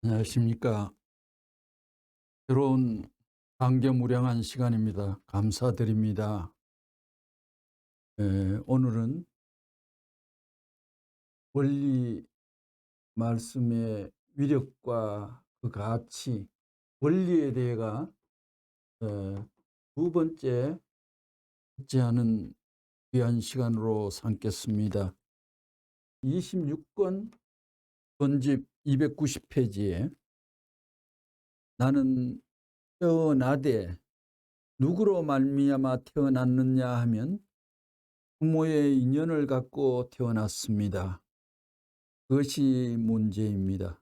안녕하십니까. 새로운 감개무량한 시간입니다. 감사드립니다. 오늘은 원리 말씀의 위력과 그 가치, 원리에 대해가 두 번째 하는 귀한 시간으로 삼겠습니다. 26권 본집 290페이지에 나는 태어나되 누구로 말미암아 태어났느냐 하면 부모의 인연을 갖고 태어났습니다. 그것이 문제입니다.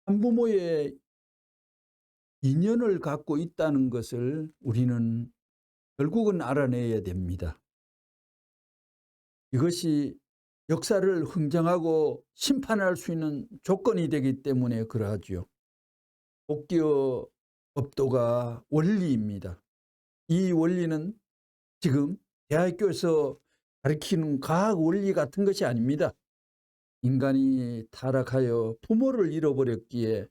한부모의 인연을 갖고 있다는 것을 우리는 결국은 알아내야 됩니다. 이것이 역사를 흥정하고 심판할 수 있는 조건이 되기 때문에 그러하죠. 복기어 법도가 원리입니다. 이 원리는 지금 대학교에서 가르치는 과학 원리 같은 것이 아닙니다. 인간이 타락하여 부모를 잃어버렸기에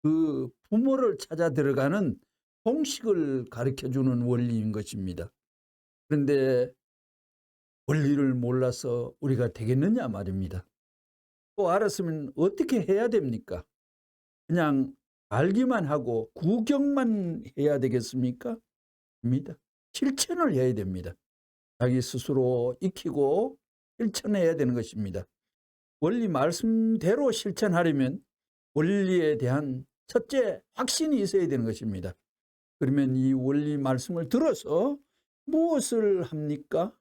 그 부모를 찾아 들어가는 공식을 가르쳐주는 원리인 것입니다. 그런데 원리를 몰라서 우리가 되겠느냐 말입니다. 또 알았으면 어떻게 해야 됩니까? 그냥 알기만 하고 구경만 해야 되겠습니까? 입니다. 실천을 해야 됩니다. 자기 스스로 익히고 실천해야 되는 것입니다. 원리 말씀대로 실천하려면 원리에 대한 첫째 확신이 있어야 되는 것입니다. 그러면 이 원리 말씀을 들어서 무엇을 합니까?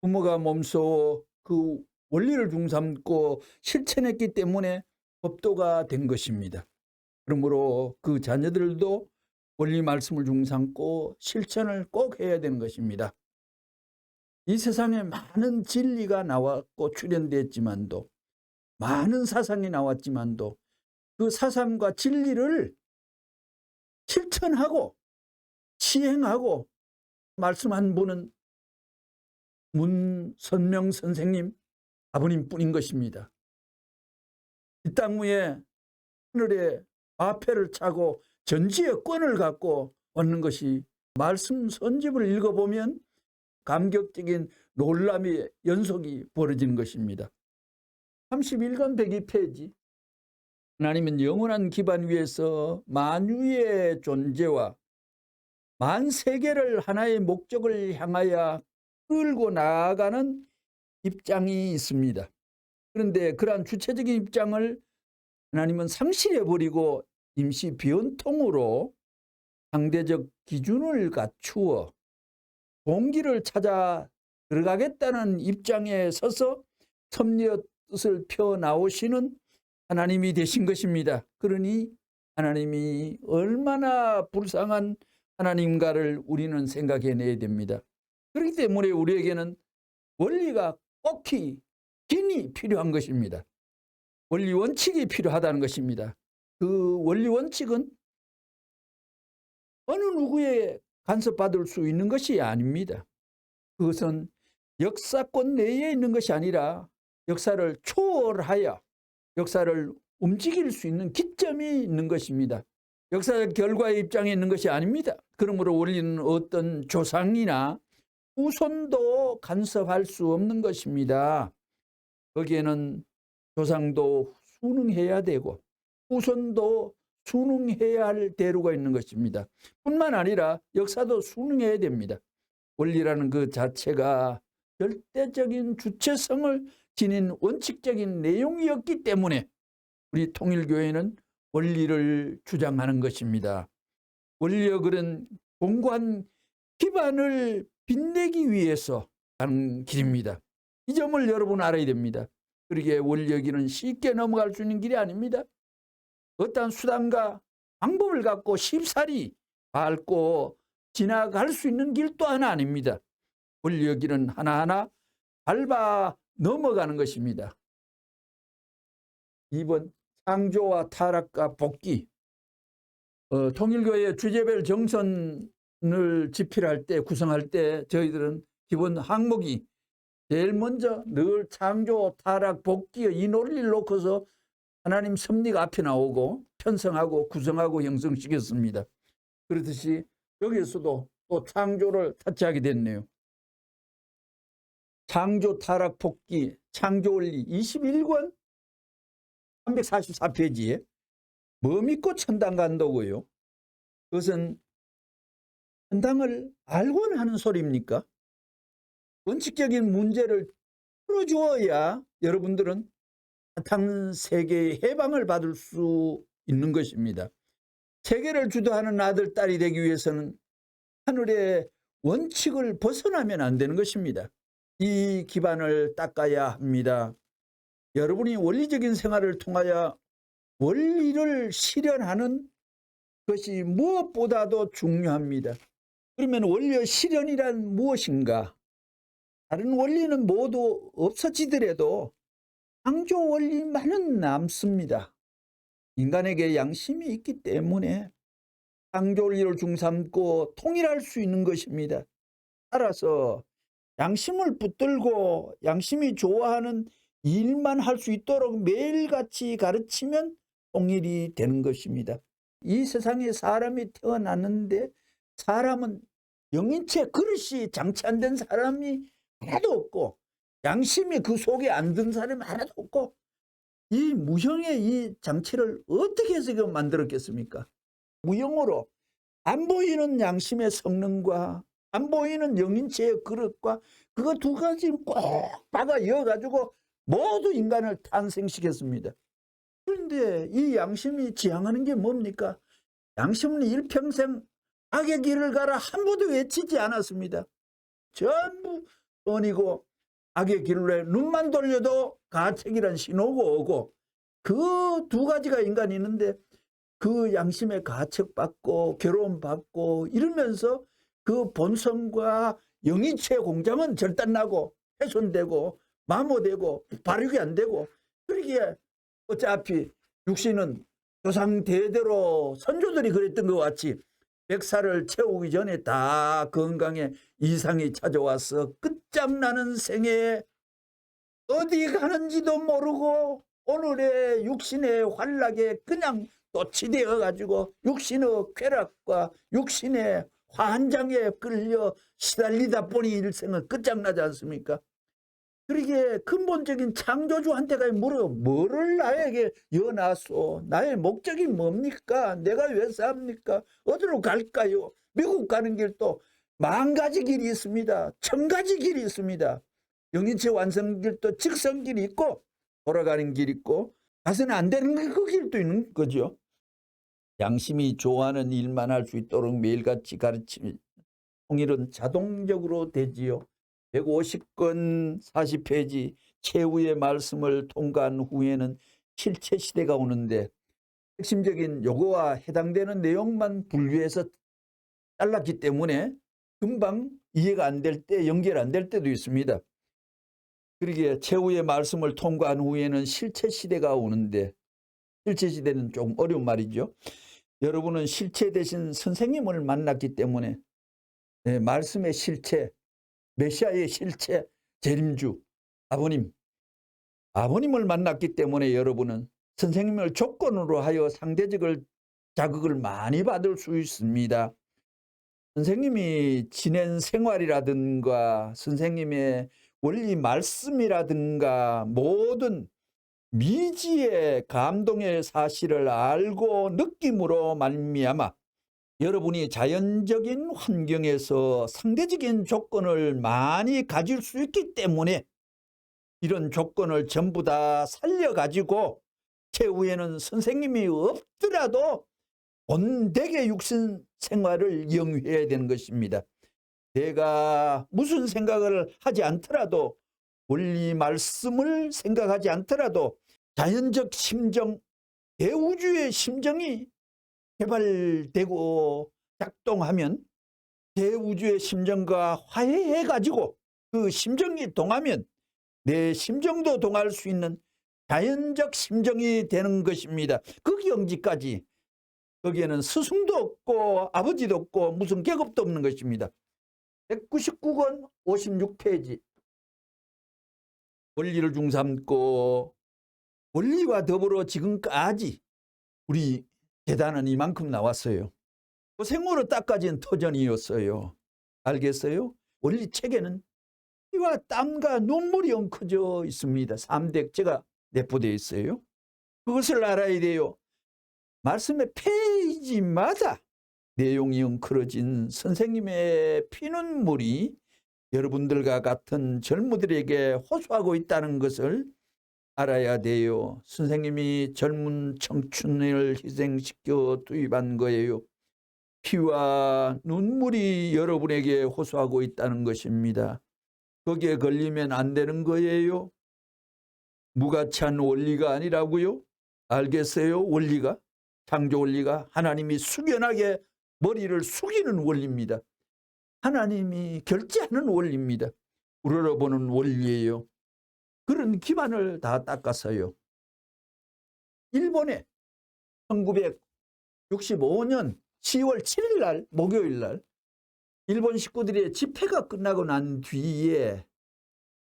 부모가 몸소 그 원리를 중삼고 실천했기 때문에 법도가 된 것입니다. 그러므로 그 자녀들도 원리 말씀을 중삼고 실천을 꼭 해야 되는 것입니다. 이 세상에 많은 진리가 나왔고 출현됐지만도 많은 사상이 나왔지만도 그 사상과 진리를 실천하고 시행하고 말씀한 분은 문선명 선생님 아버님뿐인 것입니다. 이 땅 위에 하늘에 화폐를 차고 전지의 권을 갖고 왔는 것이 말씀 선집을 읽어보면 감격적인 놀람의 연속이 벌어지는 것입니다. 31권 102페이지 하나님은 영원한 기반 위에서 만유의 존재와 만세계를 하나의 목적을 향하여 끌고 나아가는 입장이 있습니다. 그런데 그러한 주체적인 입장을 하나님은 상실해버리고 임시 변통으로 상대적 기준을 갖추어 동기를 찾아 들어가겠다는 입장에 서서 섭리의 뜻을 펴나오시는 하나님이 되신 것입니다. 그러니 하나님이 얼마나 불쌍한 하나님가를 우리는 생각해내야 됩니다. 그렇기 때문에 우리에게는 원리가 꼭히 긴히 필요한 것입니다. 원리 원칙이 필요하다는 것입니다. 그 원리 원칙은 어느 누구에 간섭받을 수 있는 것이 아닙니다. 그것은 역사권 내에 있는 것이 아니라 역사를 초월하여 역사를 움직일 수 있는 기점이 있는 것입니다. 역사적 결과의 입장에 있는 것이 아닙니다. 그러므로 원리는 어떤 조상이나 후손도 간섭할 수 없는 것입니다. 거기에는 조상도 순응해야 되고 후손도 순응해야 할 대로가 있는 것입니다. 뿐만 아니라 역사도 순응해야 됩니다. 원리라는 그 자체가 절대적인 주체성을 지닌 원칙적인 내용이었기 때문에 우리 통일교회는 원리를 주장하는 것입니다. 원리의 그런 공고한 기반을 빛내기 위해서 가는 길입니다. 이 점을 여러분 알아야 됩니다. 그러기에 원리의 길은 쉽게 넘어갈 수 있는 길이 아닙니다. 어떠한 수단과 방법을 갖고 쉽사리 밟고 지나갈 수 있는 길 또한 아닙니다. 원리의 길은 하나하나 밟아 넘어가는 것입니다. 2번 창조와 타락과 복귀. 통일교회 주제별 정선을 집필할 때 구성할 때 저희들은 기본 항목이 제일 먼저 늘 창조, 타락, 복귀의 이 논리를 놓고서 하나님 섭리가 앞에 나오고 편성하고 구성하고 형성시켰습니다. 그렇듯이 여기에서도 또 창조를 타치하게 됐네요. 창조, 타락, 복귀, 창조 원리 21권 344페이지에 뭐 믿고 천당 간다고요? 그것은 천당을 알고는 하는 소리입니까? 원칙적인 문제를 풀어주어야 여러분들은 사탄 세계의 해방을 받을 수 있는 것입니다. 세계를 주도하는 아들, 딸이 되기 위해서는 하늘의 원칙을 벗어나면 안 되는 것입니다. 이 기반을 닦아야 합니다. 여러분이 원리적인 생활을 통하여 원리를 실현하는 것이 무엇보다도 중요합니다. 그러면 원리의 실현이란 무엇인가? 다른 원리는 모두 없어지더라도 창조 원리만은 남습니다. 인간에게 양심이 있기 때문에 창조 원리를 중삼고 통일할 수 있는 것입니다. 따라서 양심을 붙들고 양심이 좋아하는 일만 할 수 있도록 매일같이 가르치면 통일이 되는 것입니다. 이 세상에 사람이 태어났는데 사람은 영인체 그릇이 장치 안 된 사람이 하나도 없고 양심이 그 속에 안 든 사람이 하나도 없고 이 무형의 이 장치를 어떻게 해서 이거 만들었겠습니까? 무형으로 안 보이는 양심의 성능과 안 보이는 영인체의 그릇과 그거 두 가지 꼭 박아 이어가지고 모두 인간을 탄생시켰습니다. 그런데 이 양심이 지향하는 게 뭡니까? 양심은 일평생 악의 길을 가라 한 번도 외치지 않았습니다. 전부 선이고 악의 길로 눈만 돌려도 가책이란 신호가 오고 그 두 가지가 인간이 있는데 그 양심에 가책받고 괴로움받고 이러면서 그 본성과 영이체 공장은 절단나고 훼손되고 마모되고 발육이 안 되고 그러기에 어차피 육신은 조상 대대로 선조들이 그랬던 것 같이 100살을 채우기 전에 다 건강에 이상이 찾아와서 끝장나는 생에 어디 가는지도 모르고 오늘의 육신의 환락에 그냥 도취되어 가지고 육신의 쾌락과 육신의 환장에 끌려 시달리다 보니 일생은 끝장나지 않습니까? 그러기에 근본적인 창조주한테가 물어 뭐를 나에게 여놨소? 나의 목적이 뭡니까? 내가 왜 삽니까? 어디로 갈까요? 미국 가는 길도 10,000가지 길이 있습니다. 1,000가지 길이 있습니다. 영인체 완성길도 직선길이 있고 돌아가는 길이 있고 가서는 안 되는 그 길도 있는 거죠. 양심이 좋아하는 일만 할 수 있도록 매일같이 가르치면 통일은 자동적으로 되지요. 150권 40페이지 최후의 말씀을 통과한 후에는 실체 시대가 오는데 핵심적인 요거와 해당되는 내용만 분류해서 잘랐기 때문에 금방 이해가 안 될 때 연결 안 될 때도 있습니다. 그러기에 최후의 말씀을 통과한 후에는 실체 시대가 오는데 실체 시대는 좀 어려운 말이죠. 여러분은 실체 대신 선생님을 만났기 때문에 말씀의 실체, 메시아의 실체, 재림주, 아버님을 만났기 때문에 여러분은 선생님을 조건으로 하여 상대적을 자극을 많이 받을 수 있습니다. 선생님이 지낸 생활이라든가 선생님의 원리 말씀이라든가 모든 미지의 감동의 사실을 알고 느낌으로 말미암아 여러분이 자연적인 환경에서 상대적인 조건을 많이 가질 수 있기 때문에 이런 조건을 전부 다 살려가지고 최후에는 선생님이 없더라도 본되게 육신 생활을 영위해야 되는 것입니다. 내가 무슨 생각을 하지 않더라도 원리 말씀을 생각하지 않더라도 자연적 심정, 대우주의 심정이 개발되고 작동하면 대우주의 심정과 화해해가지고 그 심정이 동하면 내 심정도 동할 수 있는 자연적 심정이 되는 것입니다. 그 경지까지 거기에는 스승도 없고 아버지도 없고 무슨 계급도 없는 것입니다. 199권 56페이지 원리를 중삼고 원리와 더불어 지금까지 우리 재단은 이만큼 나왔어요. 고생으로 닦아진 터전이었어요. 알겠어요? 원리 체계는 피와 땀과 눈물이 엉켜져 있습니다. 3대체가 내포되어 있어요. 그것을 알아야 돼요. 말씀의 페이지마다 내용이 엉클어진 선생님의 피눈물이 여러분들과 같은 젊은이들에게 호소하고 있다는 것을 알아야 돼요. 선생님이 젊은 청춘을 희생시켜 투입한 거예요. 피와 눈물이 여러분에게 호소하고 있다는 것입니다. 거기에 걸리면 안 되는 거예요. 무가치한 원리가 아니라고요. 알겠어요? 원리가, 창조 원리가 하나님이 숙연하게 머리를 숙이는 원리입니다. 하나님이 결제하는 원리입니다. 우러러보는 원리예요. 그런 기반을 다 닦았어요. 일본에 1965년 10월 7일 날 목요일 날 일본 식구들의 집회가 끝나고 난 뒤에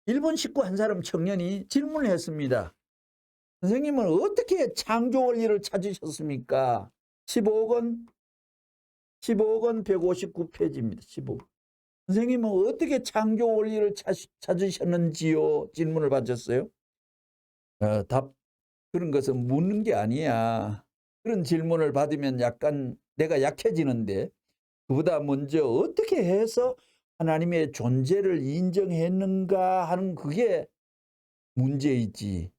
일본 식구 한 사람 청년이 질문을 했습니다. 선생님은 어떻게 창조 원리를 찾으셨습니까? 15억 원 159페이지입니다. 15억. 선생님은 어떻게 창조 원리를 찾으셨는지요? 질문을 받았어요. 답 그런 것은 묻는 게 아니야. 그런 질문을 받으면 약간 내가 약해지는데 그보다 먼저 어떻게 해서 하나님의 존재를 인정했는가 하는 그게 문제이지.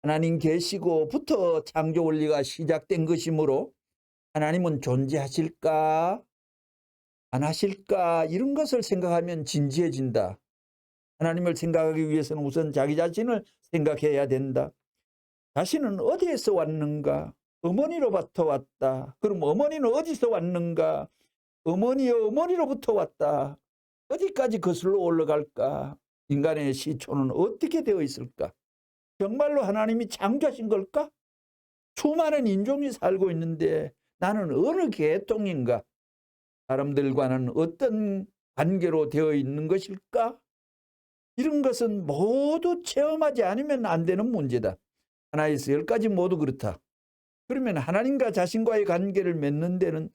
하나님 계시고부터 창조 원리가 시작된 것이므로 하나님은 존재하실까 안 하실까 이런 것을 생각하면 진지해진다. 하나님을 생각하기 위해서는 우선 자기 자신을 생각해야 된다. 자신은 어디에서 왔는가? 어머니로부터 왔다. 그럼 어머니는 어디서 왔는가? 어머니로부터 왔다. 어디까지 거슬러 올라갈까? 인간의 시초는 어떻게 되어 있을까? 정말로 하나님이 창조하신 걸까? 수많은 인종이 살고 있는데 나는 어느 계통인가? 사람들과는 어떤 관계로 되어 있는 것일까? 이런 것은 모두 체험하지 않으면 안 되는 문제다. 하나에서 10가지 모두 그렇다. 그러면 하나님과 자신과의 관계를 맺는 데는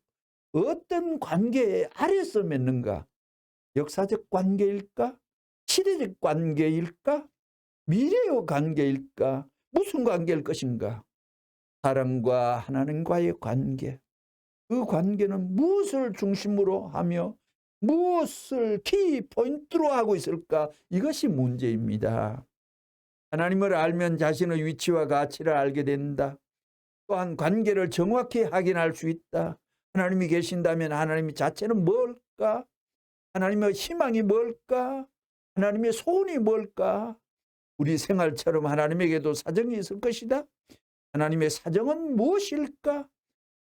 어떤 관계 아래서 맺는가? 역사적 관계일까? 시대적 관계일까? 미래의 관계일까? 무슨 관계일 것인가? 사람과 하나님과의 관계. 그 관계는 무엇을 중심으로 하며 무엇을 키포인트로 하고 있을까? 이것이 문제입니다. 하나님을 알면 자신의 위치와 가치를 알게 된다. 또한 관계를 정확히 확인할 수 있다. 하나님이 계신다면 하나님 자체는 뭘까? 하나님의 희망이 뭘까? 하나님의 소원이 뭘까? 우리 생활처럼 하나님에게도 사정이 있을 것이다. 하나님의 사정은 무엇일까?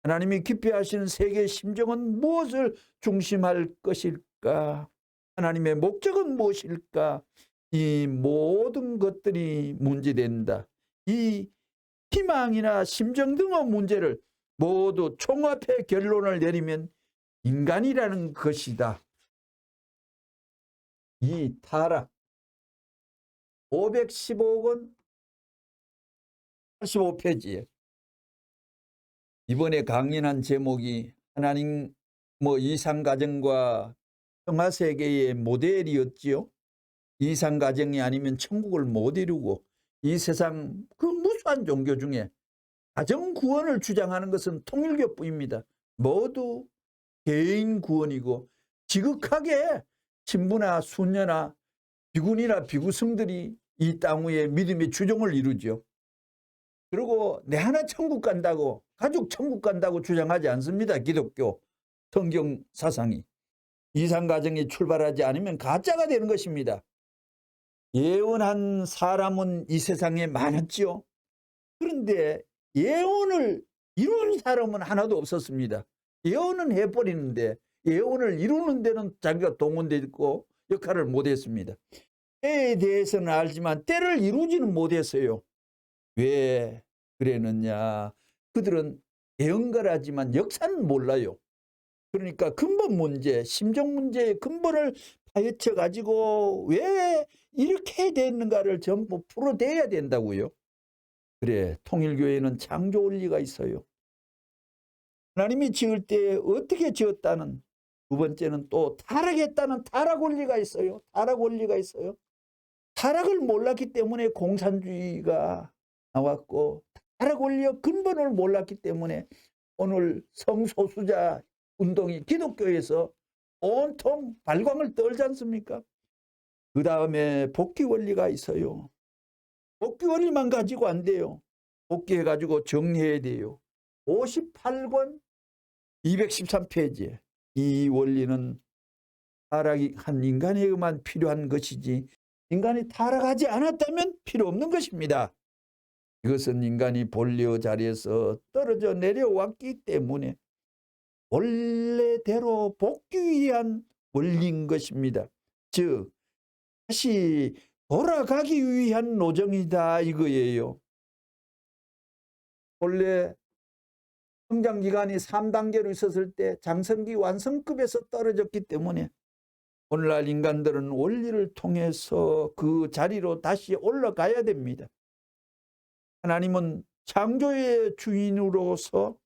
하나님이 기뻐하시는 세계의 심정은 무엇을 중심할 것일까? 하나님의 목적은 무엇일까? 이 모든 것들이 문제된다. 이 희망이나 심정 등의 문제를 모두 총합해 결론을 내리면 인간이라는 것이다. 이 타락 515권 85페이지에 이번에 강연한 제목이 하나님 이상가정과 평화세계의 모델이었지요. 이상가정이 아니면 천국을 못 이루고 이 세상 그 무수한 종교 중에 가정구원을 주장하는 것은 통일교뿐입니다. 모두 개인 구원이고 지극하게 신부나 수녀나 비군이나 비구성들이 이 땅 위에 믿음의 주종을 이루죠. 그리고 내 하나 천국 간다고 가족 천국 간다고 주장하지 않습니다. 기독교 성경 사상이. 이상가정이 출발하지 않으면 가짜가 되는 것입니다. 예언한 사람은 이 세상에 많았죠. 그런데 예언을 이룬 사람은 하나도 없었습니다. 예언은 해버리는데 예언을 이루는 데는 자기가 동원되어 있고 역할을 못했습니다. 때에 대해서는 알지만 때를 이루지는 못했어요. 왜 그랬느냐? 그들은 예언가라지만 역사는 몰라요. 그러니까 근본 문제, 심정 문제의 근본을 파헤쳐 가지고 왜 이렇게 됐는가를 전부 풀어내야 된다고요. 그래, 통일교회는 창조 원리가 있어요. 하나님이 지을 때 어떻게 지었다는, 두 번째는 또 타락했다는 타락 원리가 있어요. 타락 원리가 있어요. 타락을 몰랐기 때문에 공산주의가 나왔고, 타락 원리의 근본을 몰랐기 때문에 오늘 성소수자 운동이 기독교에서 온통 발광을 떨지 않습니까? 그 다음에 복귀 원리가 있어요. 복귀 원리만 가지고 안 돼요. 복귀해가지고 정리해야 돼요. 58권 213페이지에 이 원리는 타락한 인간에게만 필요한 것이지 인간이 타락하지 않았다면 필요 없는 것입니다. 이것은 인간이 본래의 자리에서 떨어져 내려왔기 때문에 원래대로 복귀 위한 원리인 것입니다. 즉 다시 돌아가기 위한 노정이다 이거예요. 본래 성장기간이 3단계로 있었을 때 장성기 완성급에서 떨어졌기 때문에 오늘날 인간들은 원리를 통해서 그 자리로 다시 올라가야 됩니다. 하나님은 창조의 주인으로서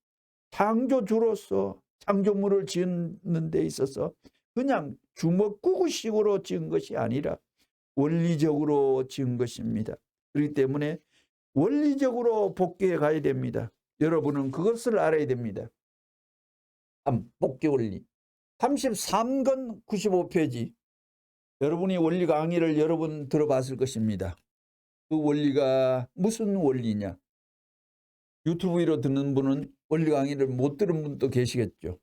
창조주로서 창조물을 지은 데 있어서 그냥 주먹구구식으로 지은 것이 아니라 원리적으로 지은 것입니다. 그렇기 때문에 원리적으로 복귀해 가야 됩니다. 여러분은 그것을 알아야 됩니다. 복귀 원리 33권 95페이지 여러분이 원리 강의를 여러 번 들어봤을 것입니다. 그 원리가 무슨 원리냐? 유튜브로 듣는 분은 원리 강의를 못 들은 분도 계시겠죠.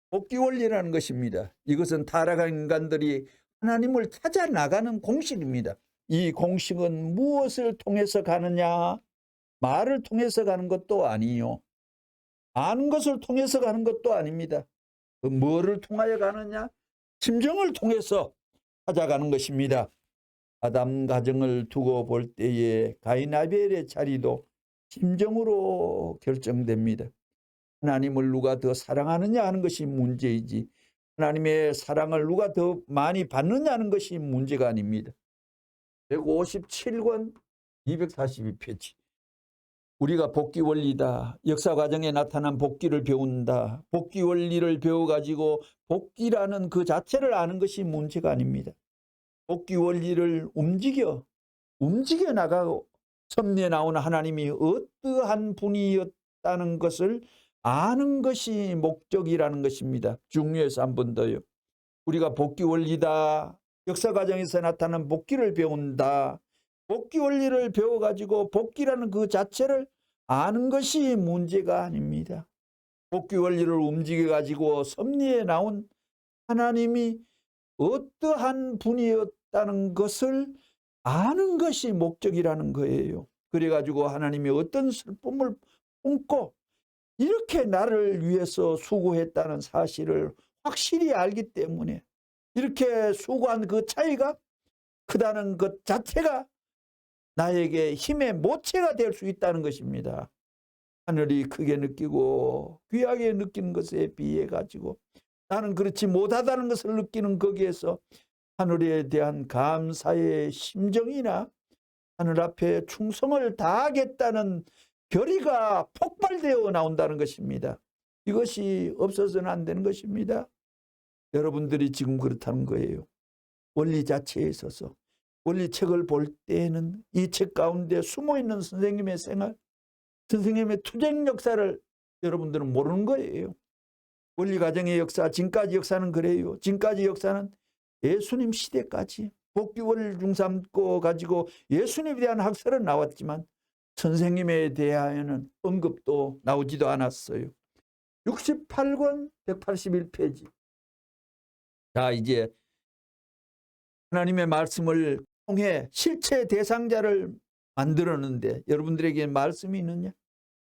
복귀 원리라는 것입니다. 이것은 타락한 인간들이 하나님을 찾아 나가는 공식입니다. 이 공식은 무엇을 통해서 가느냐? 말을 통해서 가는 것도 아니요. 아는 것을 통해서 가는 것도 아닙니다. 뭐를 통하여 가느냐? 심정을 통해서 찾아가는 것입니다. 아담 가정을 두고 볼 때에 가인 아벨의 자리도 심정으로 결정됩니다. 하나님을 누가 더 사랑하느냐 하는 것이 문제이지 하나님의 사랑을 누가 더 많이 받느냐 하는 것이 문제가 아닙니다. 157권 242페이지 우리가 복귀 원리다. 역사 과정에 나타난 복귀를 배운다. 복귀 원리를 배워가지고 복귀라는 그 자체를 아는 것이 문제가 아닙니다. 복귀 원리를 움직여 나가고 섭리에 나오는 하나님이 어떠한 분이었다는 것을 아는 것이 목적이라는 것입니다. 중요해서 한 번 더요. 우리가 복귀 원리다. 역사 과정에서 나타난 복귀를 배운다. 복귀 원리를 배워가지고 복귀라는 그 자체를 아는 것이 문제가 아닙니다. 복귀 원리를 움직여가지고 섭리에 나온 하나님이 어떠한 분이었다는 것을 아는 것이 목적이라는 거예요. 그래가지고 하나님이 어떤 슬픔을 품고 이렇게 나를 위해서 수고했다는 사실을 확실히 알기 때문에 이렇게 수고한 그 차이가 크다는 것 자체가 나에게 힘의 모체가 될 수 있다는 것입니다. 하늘이 크게 느끼고 귀하게 느끼는 것에 비해 가지고 나는 그렇지 못하다는 것을 느끼는 거기에서 하늘에 대한 감사의 심정이나 하늘 앞에 충성을 다하겠다는 결의가 폭발되어 나온다는 것입니다. 이것이 없어서는 안 되는 것입니다. 여러분들이 지금 그렇다는 거예요. 원리 자체에 있어서 원리책을 볼 때에는 이 책 가운데 숨어있는 선생님의 생활, 선생님의 투쟁 역사를 여러분들은 모르는 거예요. 원리가정의 역사, 지금까지 역사는 그래요. 지금까지 역사는 예수님 시대까지 복귀 원리를 중삼고 가지고 예수님에 대한 학설은 나왔지만 선생님에 대하여는 언급도 나오지도 않았어요. 68권 181페이지. 자, 이제 하나님의 말씀을 통해 실체 대상자를 만들었는데 여러분들에게 말씀이 있느냐?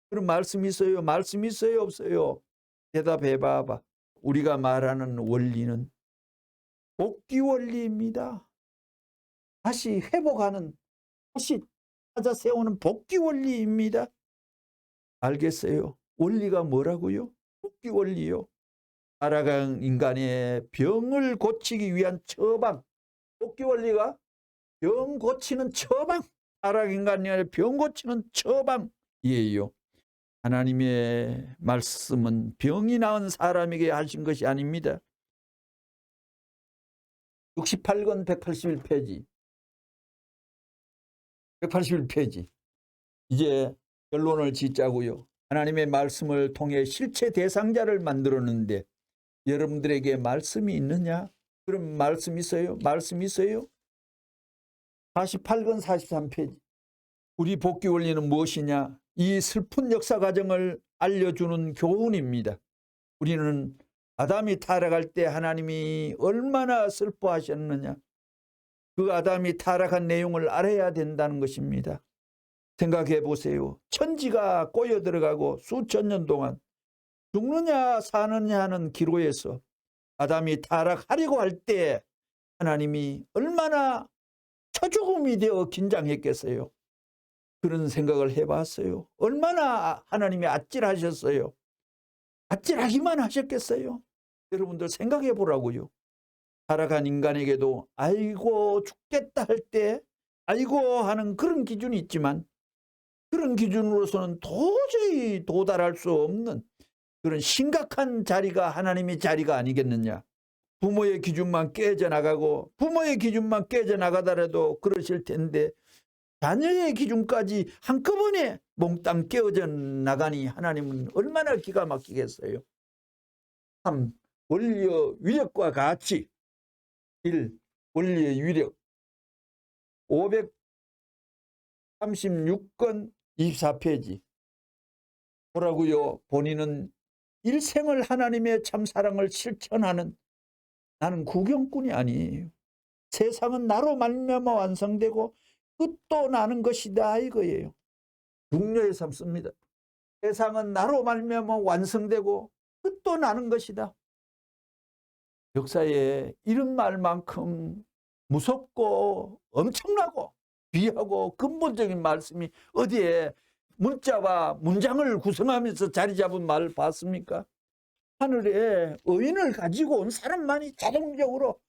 그런 말씀이 있어요? 말씀이 있어요? 없어요? 대답해 봐봐. 우리가 말하는 원리는 복귀 원리입니다. 다시 회복하는, 다시 찾아 세우는 복귀 원리입니다. 알겠어요? 원리가 뭐라고요? 복귀 원리요. 타락한 인간의 병을 고치기 위한 처방. 복귀 원리가 병 고치는 처방, 타락인간이 아니라 병 고치는 처방이에요. 하나님의 말씀은 병이 나은 사람에게 하신 것이 아닙니다. 68권 181페이지. 181페이지. 이제 결론을 짓자고요. 하나님의 말씀을 통해 실체 대상자를 만들었는데 여러분들에게 말씀이 있느냐? 그럼 말씀 있어요? 말씀 있어요? 48권 43페이지. 우리 복귀 원리는 무엇이냐? 이 슬픈 역사 과정을 알려주는 교훈입니다. 우리는 아담이 타락할 때 하나님이 얼마나 슬퍼하셨느냐? 그 아담이 타락한 내용을 알아야 된다는 것입니다. 생각해 보세요. 천지가 꼬여 들어가고 수천 년 동안 죽느냐 사느냐 하는 기로에서 아담이 타락하려고 할 때 하나님이 얼마나 초조금이 되어 긴장했겠어요. 그런 생각을 해봤어요. 얼마나 하나님이 아찔하셨어요. 아찔하기만 하셨겠어요. 여러분들 생각해 보라고요. 타락한 인간에게도 아이고 죽겠다 할 때 아이고 하는 그런 기준이 있지만 그런 기준으로서는 도저히 도달할 수 없는 그런 심각한 자리가 하나님의 자리가 아니겠느냐. 부모의 기준만 깨져나가고 부모의 기준만 깨져나가더라도 그러실 텐데 자녀의 기준까지 한꺼번에 몽땅 깨어져 나가니 하나님은 얼마나 기가 막히겠어요. 3. 원리의 위력과 가치. 1. 원리의 위력. 536권 24페이지. 뭐라고요? 본인은 일생을 하나님의 참사랑을 실천하는 나는 구경꾼이 아니에요. 세상은 나로 말미암아 완성되고 끝도 나는 것이다 이거예요. 중요히 삼습니다. 세상은 나로 말미암아 완성되고 끝도 나는 것이다. 역사에 이런 말만큼 무섭고 엄청나고 귀하고 근본적인 말씀이 어디에 문자와 문장을 구성하면서 자리 잡은 말을 봤습니까? 하늘에 의인을 가지고 온 사람만이 자동적으로,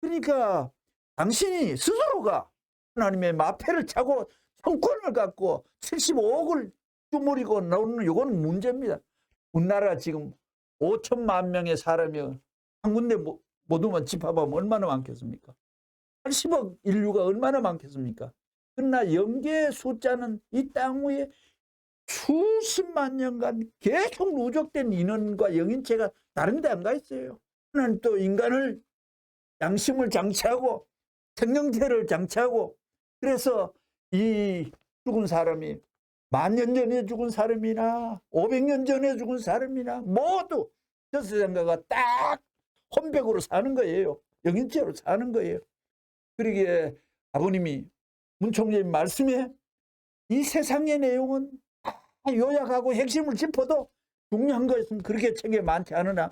그러니까 당신이 스스로가 하나님의 마패를 차고 성권을 갖고 75억을 주무리고 나오는 이건 문제입니다. 우리나라 지금 5천만 명의 사람이 한 군데 모두만 집합하면 얼마나 많겠습니까? 80억 인류가 얼마나 많겠습니까? 그러나 영계의 숫자는 이 땅 위에 수십만 년간 계속 누적된 인원과 영인체가 다른 데 안 가 있어요. 하나님 또 인간을 양심을 장치하고 생명체를 장치하고, 그래서 이 죽은 사람이 10,000년 전에 죽은 사람이나 500년 전에 죽은 사람이나 모두 저 세상가가 딱 혼백으로 사는 거예요. 영인체로 사는 거예요. 그러기에 아버님이 문총재님 말씀에 이 세상의 내용은 요약하고 핵심을 짚어도 중요한 것은 그렇게 책에 많지 않으나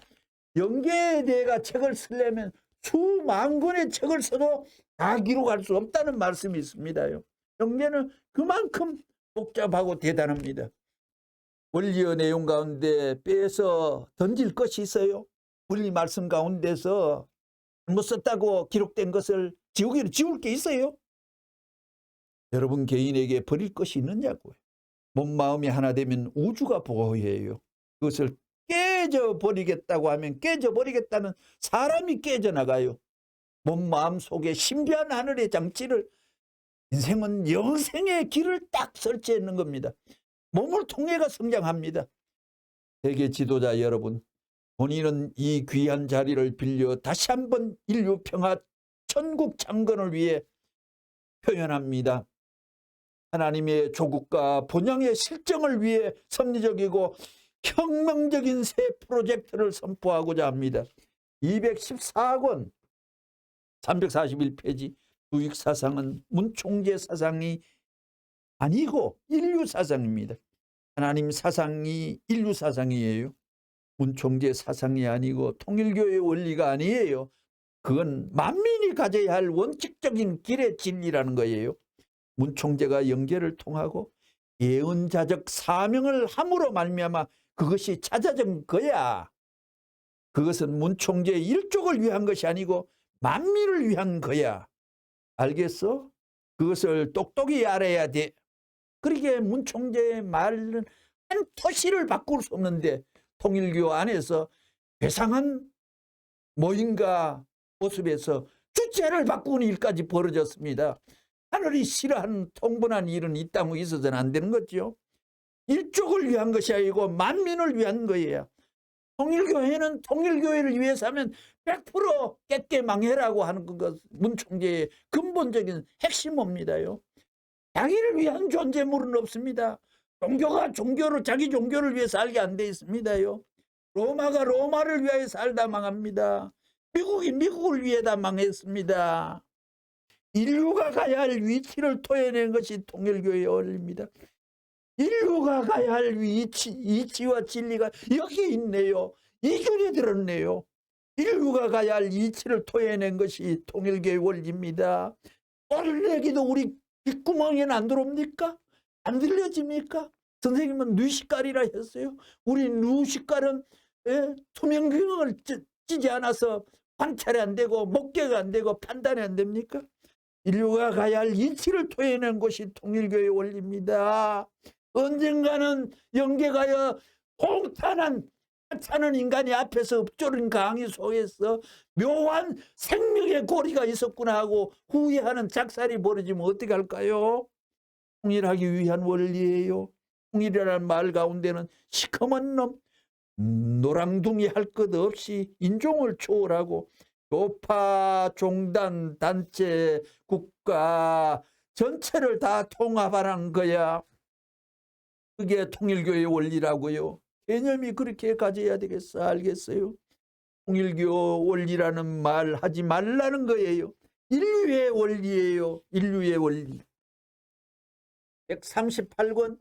영계에 대해 책을 쓰려면 수만 권의 책을 써도 다 기록할 수 없다는 말씀이 있습니다요. 영계는 그만큼 복잡하고 대단합니다. 원리의 내용 가운데 빼서 던질 것이 있어요. 원리 말씀 가운데서 잘못 썼다고 기록된 것을 지우기로 지울 게 있어요. 여러분 개인에게 버릴 것이 있느냐고요. 몸 마음이 하나 되면 우주가 보호해요. 그것을 깨져버리겠다고 하면 깨져버리겠다는 사람이 깨져나가요. 몸 마음 속에 신비한 하늘의 장치를, 인생은 영생의 길을 딱 설치해 있는 겁니다. 몸을 통해가 성장합니다. 세계 지도자 여러분, 본인은 이 귀한 자리를 빌려 다시 한번 인류 평화 천국 창건을 위해 표현합니다. 하나님의 조국과 본향의 실정을 위해 섭리적이고 혁명적인 새 프로젝트를 선포하고자 합니다. 214권 341페이지. 주익사상은 문총재 사상이 아니고 인류 사상입니다. 하나님 사상이 인류 사상이에요. 문총재 사상이 아니고 통일교의 원리가 아니에요. 그건 만민이 가져야 할 원칙적인 길의 진리라는 거예요. 문총재가 영계를 통하고 예언자적 사명을 함으로 말미암아 그것이 찾아진 거야. 그것은 문총재의 일족을 위한 것이 아니고 만민을 위한 거야. 알겠어? 그것을 똑똑히 알아야 돼. 그러게 문 총재의 말은 한 토시를 바꿀 수 없는데 통일교 안에서 괴상한 모임과 모습에서 주체를 바꾸는 일까지 벌어졌습니다. 하늘이 싫어하는 통분한 일은 이 땅에 있어서는 안 되는 거죠. 일족을 위한 것이 아니고 만민을 위한 거예요. 통일교회는 통일교회를 위해서 하면 100% 깨끗 망해라고 하는 것, 문 총재의 근본적인 핵심입니다요. 자기를 위한 존재물은 없습니다. 종교가 종교를 자기 종교를 위해 살게 안 돼 있습니다요. 로마가 로마를 위하여 살다 망합니다. 미국이 미국을 위해 다 망했습니다. 인류가 가야 할 위치를 토해낸 것이 통일교회의 원리입니다. 인류가 가야 할 이치와 진리가 여기 있네요. 이견이 들었네요. 인류가 가야 할 이치를 토해낸 것이 통일교의 원리입니다. 얼레기도 우리 귓구멍에는 안 들어옵니까? 안 들려집니까? 선생님은 누시깔이라 했어요. 우리 누시깔은 투명경을 찌지 않아서 관찰이 안 되고 목계가 안 되고 판단이 안 됩니까? 인류가 가야 할 이치를 토해낸 것이 통일교의 원리입니다. 언젠가는 영계가여 통탄한 하찮은 인간이 앞에서 읊조린 강의 속에서 묘한 생명의 고리가 있었구나 하고 후회하는 작살이 벌어지면 어떻게 할까요? 통일하기 위한 원리예요. 통일이라는 말 가운데는 시커먼 놈, 노랑둥이 할 것 없이 인종을 초월하고 교파, 종단, 단체, 국가 전체를 다 통합하는 거야. 그게 통일교의 원리라고요. 개념이 그렇게 가져야 되겠어. 알겠어요? 통일교 원리라는 말 하지 말라는 거예요. 인류의 원리예요. 인류의 원리. 138권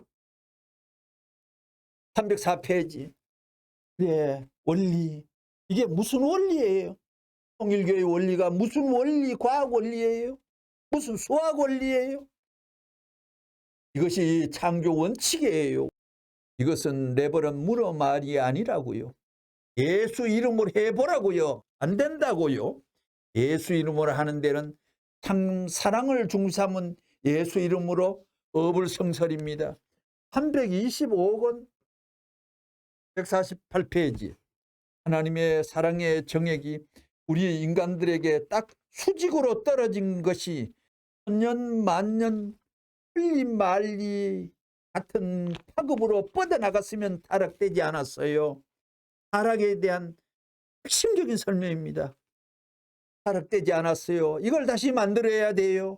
304페이지. 네, 원리. 이게 무슨 원리예요? 통일교의 원리가 무슨 원리, 과학 원리예요? 무슨 수학 원리예요? 이것이 창조 원칙이에요. 이것은 내버린 물어 말이 아니라고요. 예수 이름으로 해보라고요. 안 된다고요. 예수 이름으로 하는 데는 참 사랑을 중삼은 예수 이름으로 어불성설입니다. 325권 148페이지. 하나님의 사랑의 정액이 우리 인간들에게 딱 수직으로 떨어진 것이 천년 만년 흘림 말리 같은 파급으로 뻗어나갔으면 타락되지 않았어요. 타락에 대한 핵심적인 설명입니다. 타락되지 않았어요. 이걸 다시 만들어야 돼요.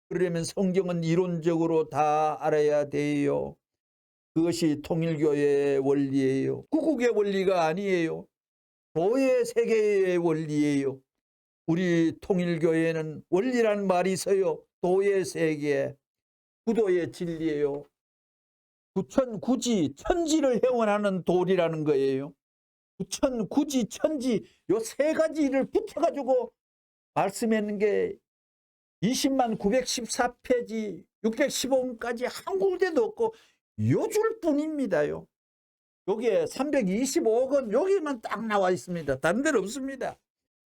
그러려면 성경은 이론적으로 다 알아야 돼요. 그것이 통일교의 원리예요. 구국의 원리가 아니에요. 도의 세계의 원리예요. 우리 통일교회는 원리란 말이 있어요. 도의 세계, 구도의 진리예요. 구천, 구지, 천지를 회원하는 도리라는 거예요. 구천, 구지, 천지 요 세 가지를 붙여가지고 말씀했는 게 20만 914페이지 615원까지 한 군데도 없고 요 줄 뿐입니다요. 여기에 325권 여기만 딱 나와 있습니다. 다른 데는 없습니다.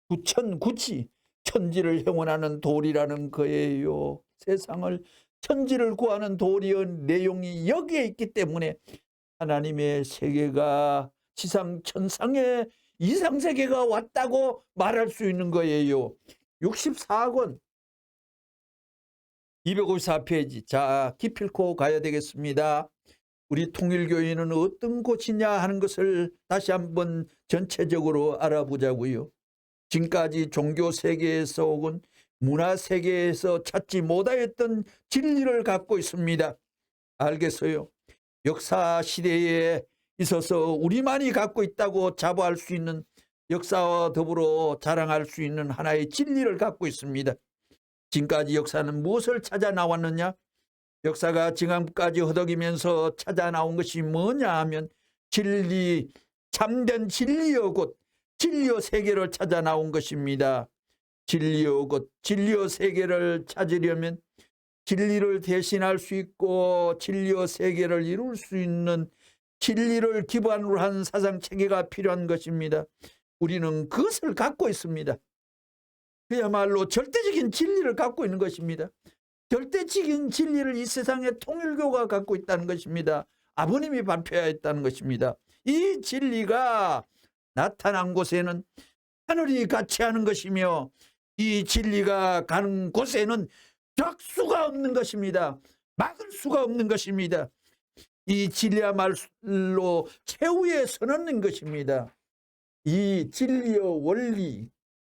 구천, 구지, 천지를 회원하는 도리라는 거예요. 세상을 천지를 구하는 도리의 내용이 여기에 있기 때문에 하나님의 세계가 지상 천상의 이상세계가 왔다고 말할 수 있는 거예요. 64권 254페이지. 자, 기필코 가야 되겠습니다. 우리 통일교회는 어떤 곳이냐 하는 것을 다시 한번 전체적으로 알아보자고요. 지금까지 종교 세계에서 혹은 문화 세계에서 찾지 못하였던 진리를 갖고 있습니다. 알겠어요? 역사 시대에 있어서 우리만이 갖고 있다고 자부할 수 있는 역사와 더불어 자랑할 수 있는 하나의 진리를 갖고 있습니다. 지금까지 역사는 무엇을 찾아 나왔느냐? 역사가 지금까지 허덕이면서 찾아 나온 것이 뭐냐 하면 진리, 참된 진리여 곧 진리의 세계를 찾아 나온 것입니다. 진리여 곧 진리의 세계를 찾으려면 진리를 대신할 수 있고 진리의 세계를 이룰 수 있는 진리를 기반으로 한 사상 체계가 필요한 것입니다. 우리는 그것을 갖고 있습니다. 그야말로 절대적인 진리를 갖고 있는 것입니다. 절대적인 진리를 이 세상에 통일교가 갖고 있다는 것입니다. 아버님이 발표했다는 것입니다. 이 진리가 나타난 곳에는 하늘이 같이 하는 것이며 이 진리가 가는 곳에는 적수가 없는 것입니다. 막을 수가 없는 것입니다. 이 진리야말로 최후에 서는 것입니다. 이 진리의 원리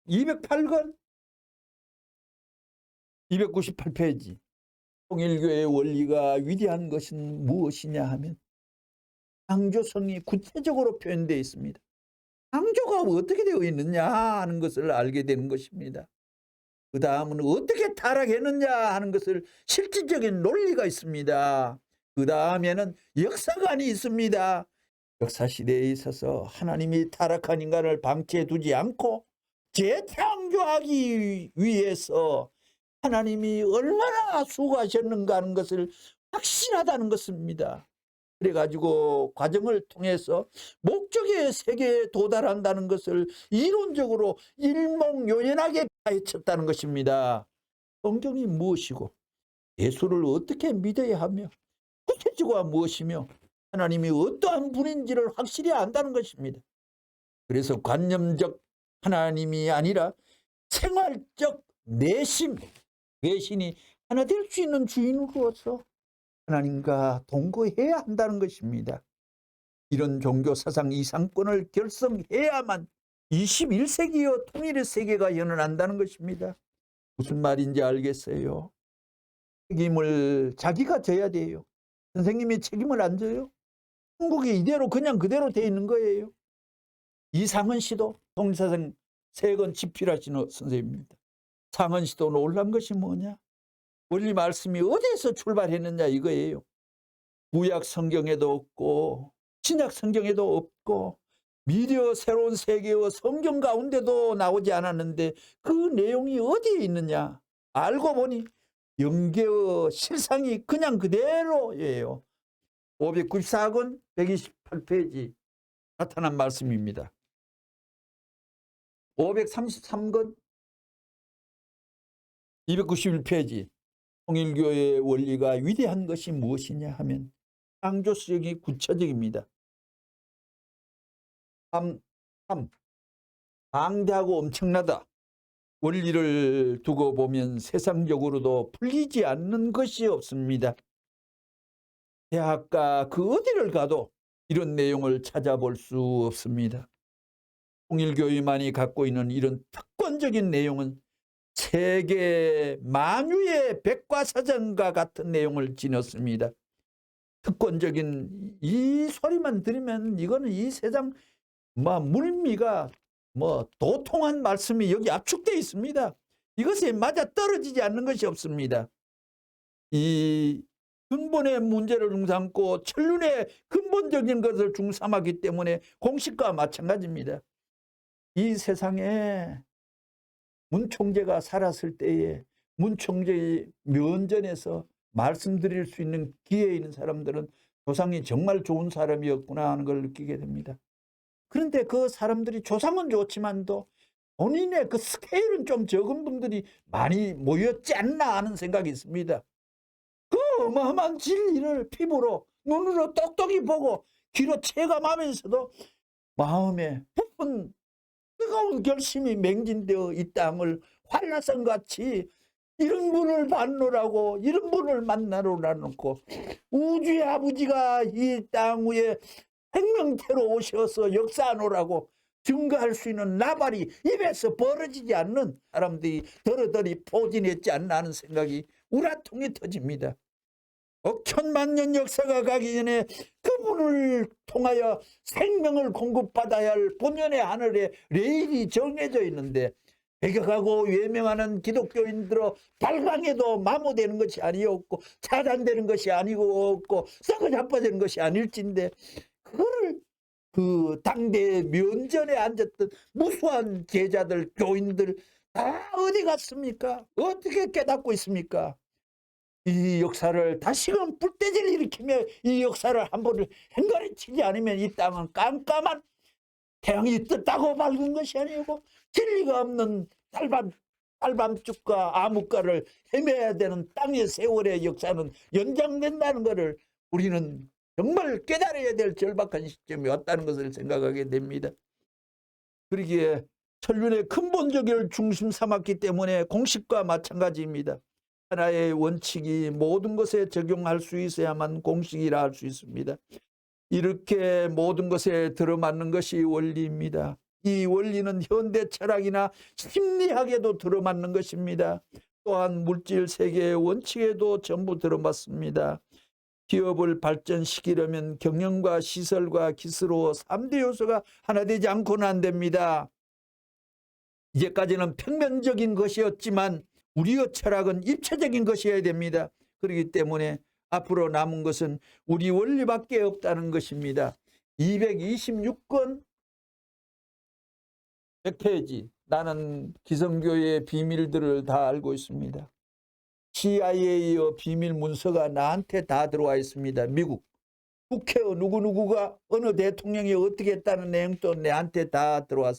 208권 298페이지 통일교의 원리가 위대한 것은 무엇이냐 하면 창조성이 구체적으로 표현되어 있습니다. 창조가 어떻게 되어 있느냐 하는 것을 알게 되는 것입니다. 그 다음은 어떻게 타락했느냐 하는 것을 실질적인 논리가 있습니다. 그 다음에는 역사관이 있습니다. 역사시대에 있어서 하나님이 타락한 인간을 방치해 두지 않고 재창조하기 위해서 하나님이 얼마나 수고하셨는가 하는 것을 확신하다는 것입니다. 그래가지고 과정을 통해서 목적의 세계에 도달한다는 것을 이론적으로 일목요연하게 파헤쳤다는 것입니다. 성경이 무엇이고 예수를 어떻게 믿어야 하며 구체주가 무엇이며 하나님이 어떠한 분인지를 확실히 안다는 것입니다. 그래서 관념적 하나님이 아니라 생활적 내심, 외신이 하나 될 수 있는 주인으로서 하나님과 동거해야 한다는 것입니다. 이런 종교 사상 이상권을 결성해야만 21세기의 통일의 세계가 연연한다는 것입니다. 무슨 말인지 알겠어요? 책임을 자기가 져야 돼요. 선생님이 책임을 안 져요? 한국이 이대로 그냥 그대로 돼 있는 거예요. 이상은 씨도 통일사상 3권 집필하시는 선생님입니다. 상은 씨도 놀란 것이 뭐냐? 원리 말씀이 어디에서 출발했느냐 이거예요. 구약 성경에도 없고 신약 성경에도 없고 미디어 새로운 세계의 성경 가운데도 나오지 않았는데 그 내용이 어디에 있느냐? 알고 보니 영계의 실상이 그냥 그대로예요. 594권 128페이지 나타난 말씀입니다. 533권 291페이지 통일교의 원리가 위대한 것이 무엇이냐 하면 창조성이 구체적입니다. 3. 방대하고 엄청나다. 원리를 두고 보면 세상적으로도 풀리지 않는 것이 없습니다. 대학가 그 어디를 가도 이런 내용을 찾아볼 수 없습니다. 통일교회만이 갖고 있는 이런 특권적인 내용은 세계 만유의 백과사전과 같은 내용을 지녔습니다. 특권적인 이 소리만 들으면 이거는 이 세상 물미가 도통한 말씀이 여기 압축되어 있습니다. 이것에 맞아 떨어지지 않는 것이 없습니다. 이 근본의 문제를 중삼고 천륜의 근본적인 것을 중삼하기 때문에 공식과 마찬가지입니다. 이 세상에 문 총재가 살았을 때에 문 총재의 면전에서 말씀드릴 수 있는 기회에 있는 사람들은 조상이 정말 좋은 사람이었구나 하는 걸 느끼게 됩니다. 그런데 그 사람들이 조상은 좋지만도 본인의 그 스케일은 좀 적은 분들이 많이 모였지 않나 하는 생각이 있습니다. 그 어마어마한 진리를 피부로 눈으로 똑똑히 보고 귀로 체감하면서도 마음에 부푼 뜨거운 결심이 맹진되어 이 땅을 한라산같이 이런 분을 만나라고 이런 분을 만나러 놔놓고 우주의 아버지가 이 땅 위에 생명태로 오셔서 역사하노라고 증거할 수 있는 나발이 입에서 벌어지지 않는 사람들이 더러더리 포진했지 않나 하는 생각이 우라통이 터집니다. 억천만년 역사가 가기 전에 그분을 통하여 생명을 공급받아야 할 본연의 하늘에 레일이 정해져 있는데 배격하고 외명하는 기독교인들로 발광해도 마모되는 것이 아니었고 차단되는 것이 아니고 없고 썩어 자빠지는 것이 아닐진데 그거를 그 당대 면전에 앉았던 무수한 제자들 교인들 다 어디 갔습니까? 어떻게 깨닫고 있습니까? 이 역사를 다시금 불때질을 일으키며 이 역사를 한 번을 행가리치지 않으면 이 땅은 깜깜한 태양이 떴다고 밝은 것이 아니고 진리가 없는 달반 알밤죽과 암흑과를 헤매야 되는 땅의 세월의 역사는 연장된다는 것을 우리는 정말 깨달아야 될 절박한 시점이 왔다는 것을 생각하게 됩니다. 그러기에 천륜의 근본적을 중심 삼았기 때문에 공식과 마찬가지입니다. 하나의 원칙이 모든 것에 적용할 수 있어야만 공식이라 할 수 있습니다. 이렇게 모든 것에 들어맞는 것이 원리입니다. 이 원리는 현대 철학이나 심리학에도 들어맞는 것입니다. 또한 물질 세계의 원칙에도 전부 들어맞습니다. 기업을 발전시키려면 경영과 시설과 기술로 3대 요소가 하나 되지 않고는 안 됩니다. 이제까지는 평면적인 것이었지만 우리의 철학은 입체적인 것이어야 됩니다. 그렇기 때문에 앞으로 남은 것은 우리 원리밖에 없다는 것입니다. 226권 100페이지. 나는 기성교회의 비밀들을 다 알고 있습니다. CIA의 비밀 문서가 나한테 다 들어와 있습니다. 미국 국회의 누구누구가 어느 대통령이 어떻게 했다는 내용도 내한테 다 들어왔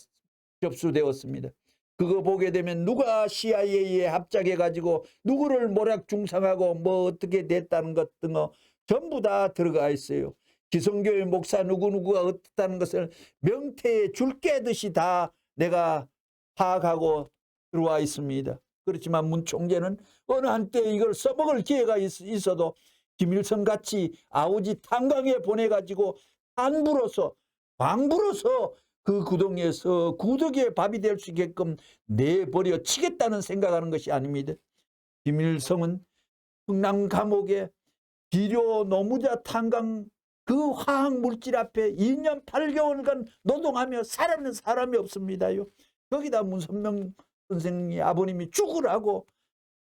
접수되었습니다. 그거 보게 되면 누가 CIA에 합작해가지고 누구를 모략 중상하고 뭐 어떻게 됐다는 것 등어 전부 다 들어가 있어요. 기성교회 목사 누구누구가 어떻다는 것을 명태에 줄 깨듯이 다 내가 파악하고 들어와 있습니다. 그렇지만 문 총재는 어느 한때 이걸 써먹을 기회가 있어도 김일성 같이 아우지 탄광에 보내가지고 안부로서 광부로서 그 구덩이에서 구더기에 밥이 될 수 있게끔 내버려 치겠다는 생각하는 것이 아닙니다. 김일성은 흥남 감옥에 비료 노무자 탄광 그 화학 물질 앞에 2년 8개월간 노동하며 살아는 사람이 없습니다요. 거기다 문선명 선생님이 아버님이 죽으라고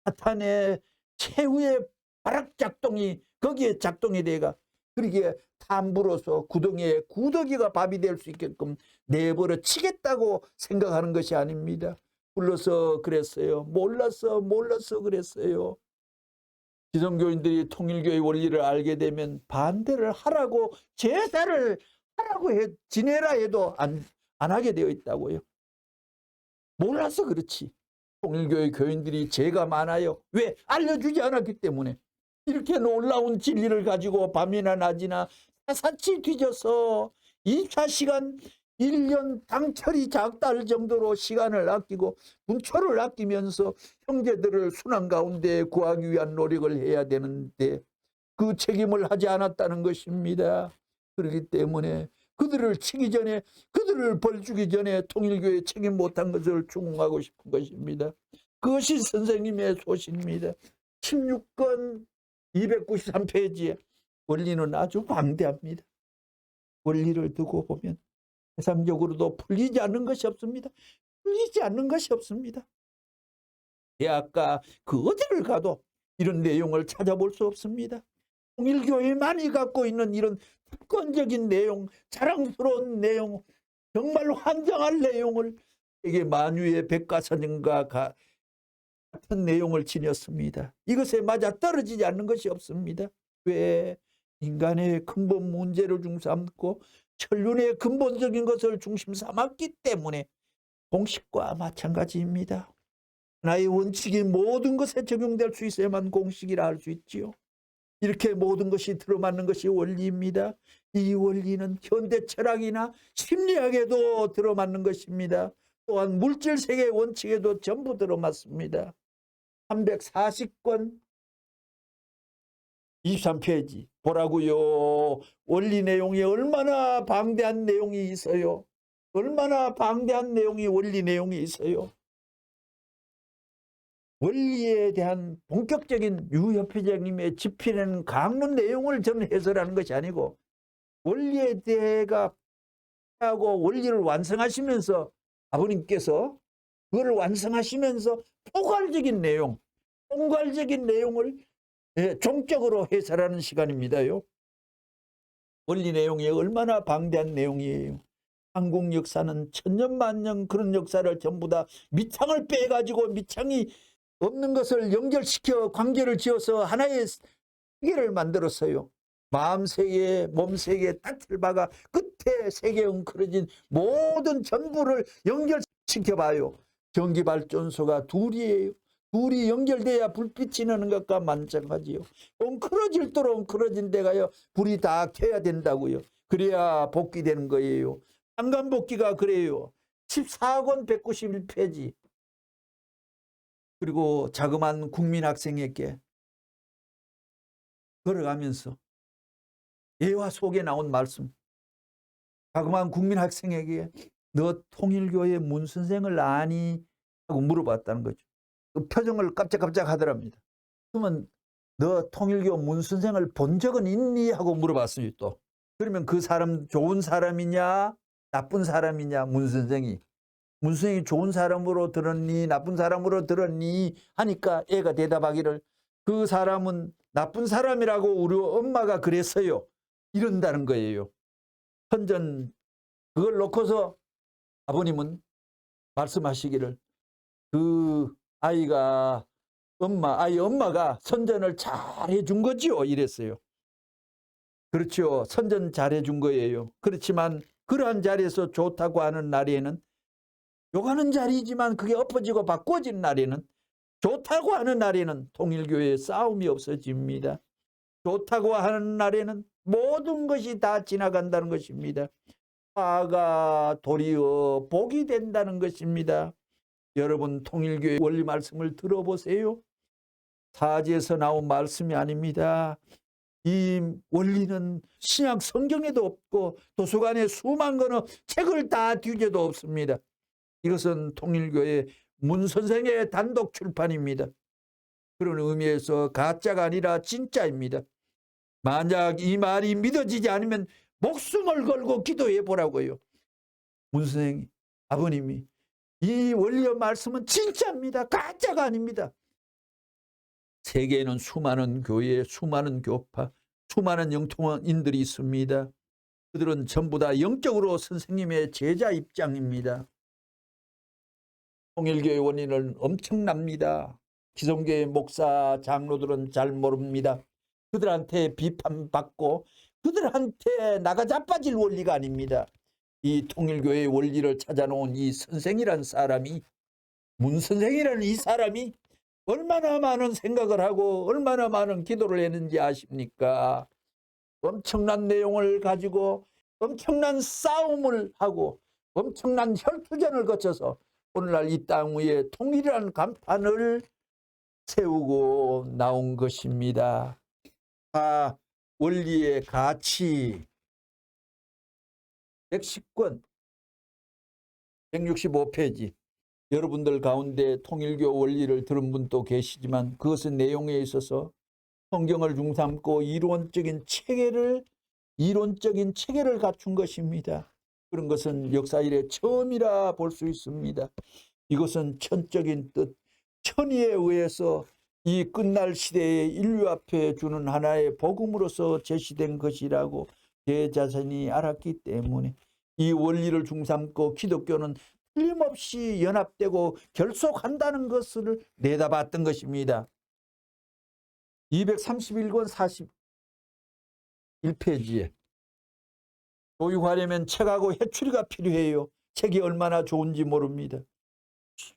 사탄의 최후의 발악 작동이 거기에 작동이 돼가 그러기에 탐부로서 구덩이에 구더기가 밥이 될 수 있게끔 내버려 치겠다고 생각하는 것이 아닙니다. 불러서 그랬어요. 몰라서 그랬어요. 기성교인들이 통일교의 원리를 알게 되면 반대를 하라고 제사를 하라고 지내라 해도 안 하게 되어 있다고요. 몰라서 그렇지. 통일교의 교인들이 죄가 많아요. 왜? 알려주지 않았기 때문에. 이렇게 놀라운 진리를 가지고 밤이나 낮이나 사사치 뒤져서 24시간 1년 당철이 작달 정도로 시간을 아끼고 분초를 아끼면서 형제들을 순환 가운데 구하기 위한 노력을 해야 되는데 그 책임을 하지 않았다는 것입니다. 그렇기 때문에 그들을 치기 전에 그들을 벌주기 전에 통일교회 책임 못한 것을 추궁하고 싶은 것입니다. 그것이 선생님의 소신입니다. 16권 293페이지에 원리는 아주 방대합니다. 원리를 두고 보면 세상적으로도 풀리지 않는 것이 없습니다. 풀리지 않는 것이 없습니다. 대학가 그 어디를 가도 이런 내용을 찾아볼 수 없습니다. 통일교회만이 갖고 있는 이런 특권적인 내용, 자랑스러운 내용, 정말 환장할 내용을 이게 만유의 백과사전과 같은 내용을 지녔습니다. 이것에 맞아 떨어지지 않는 것이 없습니다. 왜? 인간의 근본 문제를 중삼고 천륜의 근본적인 것을 중심 삼았기 때문에 공식과 마찬가지입니다. 하나의 원칙이 모든 것에 적용될 수 있어야만 공식이라 할 수 있지요. 이렇게 모든 것이 들어맞는 것이 원리입니다. 이 원리는 현대 철학이나 심리학에도 들어맞는 것입니다. 또한 물질세계의 원칙에도 전부 들어맞습니다. 340권 23페이지 보라고요. 원리 내용이 얼마나 방대한 내용이 있어요. 얼마나 방대한 내용이 원리 내용이 있어요. 원리에 대한 본격적인 유협회장님의 집필하는 강론 내용을 저는 해설하는 것이 아니고 원리에 대해가 하고 원리를 완성하시면서 아버님께서 그걸 완성하시면서 포괄적인 내용을 종적으로 해설하는 시간입니다요. 원리 내용이 얼마나 방대한 내용이에요. 한국 역사는 천년만년 그런 역사를 전부 다 밑창을 빼가지고 밑창이 없는 것을 연결시켜 관계를 지어서 하나의 세계를 만들었어요. 마음세계, 몸세계 딱을 박아 끝에 세계에 웅크러진 모든 전부를 연결시켜봐요. 전기발전소가 둘이에요. 둘이 연결돼야 불빛이 나는 것과 마찬가지요. 엉클어질도록 엉클어진 데가요. 불이 다 켜야 된다고요. 그래야 복귀되는 거예요. 한간복귀가 그래요. 14억 원 191페이지. 그리고 자그마한 국민학생에게 걸어가면서 예화 속에 나온 말씀. 자그마한 국민학생에게 너 통일교의 문 선생을 아니? 하고 물어봤다는 거죠. 그 표정을 깜짝깜짝 하더랍니다. 그러면 너 통일교 문 선생을 본 적은 있니? 하고 물어봤어요. 또 그러면 그 사람 좋은 사람이냐 나쁜 사람이냐? 문 선생이 좋은 사람으로 들었니 나쁜 사람으로 들었니 하니까 애가 대답하기를 그 사람은 나쁜 사람이라고 우리 엄마가 그랬어요. 이런다는 거예요. 선전 그걸 놓고서 아버님은 말씀하시기를 그 아이가 아이 엄마가 선전을 잘 해준 거지요. 이랬어요. 그렇죠. 선전 잘 해준 거예요. 그렇지만 그러한 자리에서 좋다고 하는 날에는 욕하는 자리이지만 그게 엎어지고 바꿔진 날에는 좋다고 하는 날에는 통일교회에 싸움이 없어집니다. 좋다고 하는 날에는 모든 것이 다 지나간다는 것입니다. 화가 도리어 복이 된다는 것입니다. 여러분 통일교회 원리 말씀을 들어보세요. 사지에서 나온 말씀이 아닙니다. 이 원리는 신약 성경에도 없고 도서관에 수만 권의 책을 다 뒤져도 없습니다. 이것은 통일교회 문 선생의 단독 출판입니다. 그런 의미에서 가짜가 아니라 진짜입니다. 만약 이 말이 믿어지지 않으면 목숨을 걸고 기도해 보라고요. 문 선생이 아버님이 이 원리의 말씀은 진짜입니다. 가짜가 아닙니다. 세계에는 수많은 교회, 수많은 교파, 수많은 영통인들이 있습니다. 그들은 전부 다 영적으로 선생님의 제자 입장입니다. 통일교회 원인은 엄청납니다. 기성교회 목사, 장로들은 잘 모릅니다. 그들한테 비판받고 그들한테 나가자빠질 원리가 아닙니다. 이 통일교회의 원리를 찾아놓은 이 선생이란 사람이 문 선생이라는 이 사람이 얼마나 많은 생각을 하고 얼마나 많은 기도를 했는지 아십니까? 엄청난 내용을 가지고 엄청난 싸움을 하고 엄청난 혈투전을 거쳐서 오늘날 이 땅 위에 통일이라는 간판을 세우고 나온 것입니다. 원리의 가치 110권 165페이지 여러분들 가운데 통일교 원리를 들은 분도 계시지만 그것의 내용에 있어서 성경을 중삼고 이론적인 체계를 갖춘 것입니다. 그런 것은 역사 이래 처음이라 볼 수 있습니다. 이것은 천적인 뜻, 천의에 의해서 이 끝날 시대에 인류 앞에 주는 하나의 복음으로서 제시된 것이라고 제 자신이 알았기 때문에 이 원리를 중삼고 기독교는 틀림없이 연합되고 결속한다는 것을 내다봤던 것입니다. 231권 41페이지에 교육하려면 책하고 해추리가 필요해요. 책이 얼마나 좋은지 모릅니다.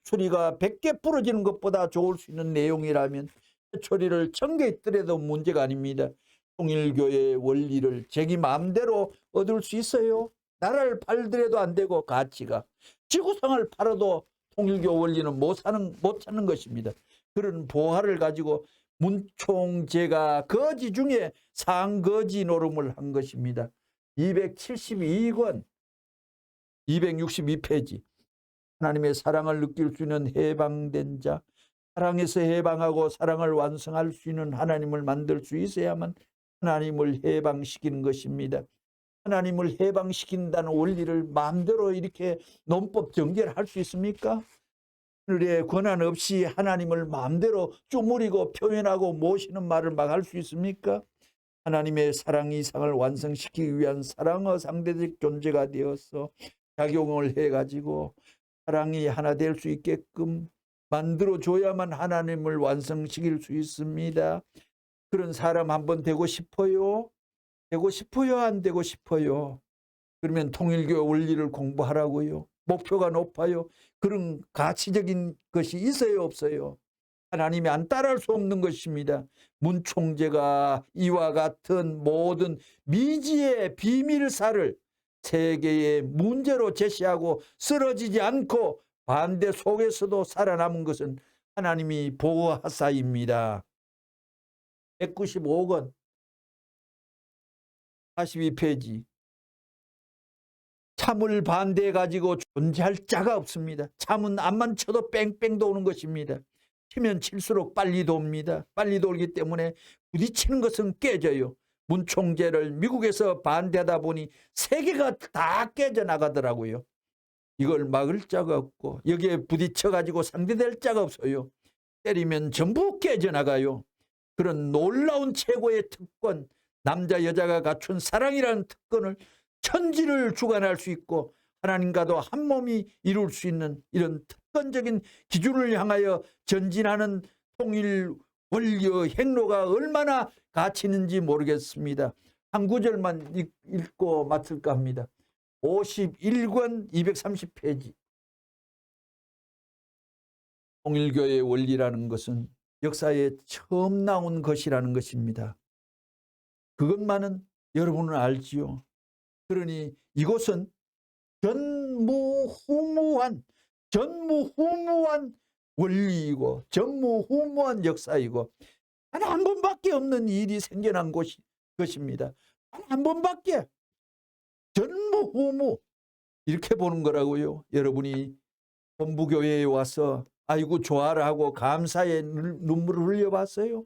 해추리가 100개 부러지는 것보다 좋을 수 있는 내용이라면 해추리를 1000개 있더라도 문제가 아닙니다. 통일교의 원리를 자기 마음대로 얻을 수 있어요. 나라를 팔더라도 안 되고 가치가 지구상을 팔아도 통일교 원리는 못 찾는 것입니다. 그런 보화를 가지고 문총재가 거지 중에 상거지 노름을 한 것입니다. 272권 262페이지 하나님의 사랑을 느낄 수 있는 해방된 자, 사랑에서 해방하고 사랑을 완성할 수 있는 하나님을 만들 수 있어야만 하나님을 해방시키는 것입니다. 하나님을 해방시킨다는 원리를 마음대로 이렇게 논법 전개할 수 있습니까? 하늘의 권한 없이 하나님을 마음대로 쪼무리고 표현하고 모시는 말을 막 할 수 있습니까? 하나님의 사랑 이상을 완성시키기 위한 사랑의 상대적 존재가 되어서 작용을 해가지고 사랑이 하나 될 수 있게끔 만들어줘야만 하나님을 완성시킬 수 있습니다. 그런 사람 한번 되고 싶어요? 되고 싶어요? 안 되고 싶어요? 그러면 통일교 원리를 공부하라고요. 목표가 높아요? 그런 가치적인 것이 있어요, 없어요? 하나님이 안 따라할 수 없는 것입니다. 문 총재가 이와 같은 모든 미지의 비밀사를 세계의 문제로 제시하고 쓰러지지 않고 반대 속에서도 살아남은 것은 하나님이 보호하사입니다. 195권 42페이지. 참을 반대해 가지고 존재할 자가 없습니다. 참은 암만 쳐도 뺑뺑 도는 것입니다. 치면 칠수록 빨리 돕니다. 빨리 돌기 때문에 부딪히는 것은 깨져요. 문 총재를 미국에서 반대하다 보니 세계가 다 깨져나가더라고요. 이걸 막을 자가 없고 여기에 부딪혀 가지고 상대될 자가 없어요. 때리면 전부 깨져나가요. 그런 놀라운 최고의 특권, 남자 여자가 갖춘 사랑이라는 특권을 천지를 주관할 수 있고 하나님과도 한 몸이 이룰 수 있는 이런 특권적인 기준을 향하여 전진하는 통일 원리의 행로가 얼마나 가치 있는지 모르겠습니다. 한 구절만 읽고 마칠까 합니다. 51권 230페이지. 통일교의 원리라는 것은 역사에 처음 나온 것이라는 것입니다. 그것만은 여러분은 알지요. 그러니 이곳은 전무후무한 원리이고 전무후무한 역사이고 단 한 번밖에 없는 일이 생겨난 것입니다. 단 한 번밖에. 전무후무 이렇게 보는 거라고요. 여러분이 본부교회에 와서 아이고 좋아라 하고 감사의 눈물을 흘려봤어요?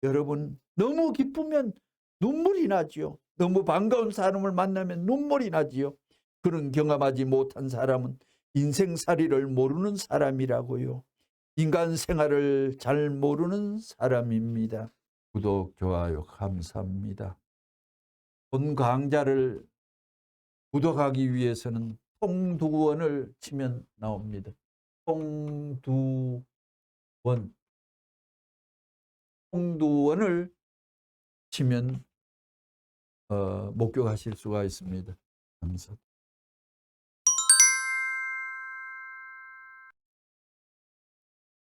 여러분 너무 기쁘면 눈물이 나지요. 너무 반가운 사람을 만나면 눈물이 나지요. 그런 경험하지 못한 사람은 인생살이를 모르는 사람이라고요. 인간 생활을 잘 모르는 사람입니다. 구독, 좋아요 감사합니다. 본 강좌를 구독하기 위해서는 통두원을 치면 나옵니다. 통두원을 치면 목격하실 수가 있습니다. 감사합니다.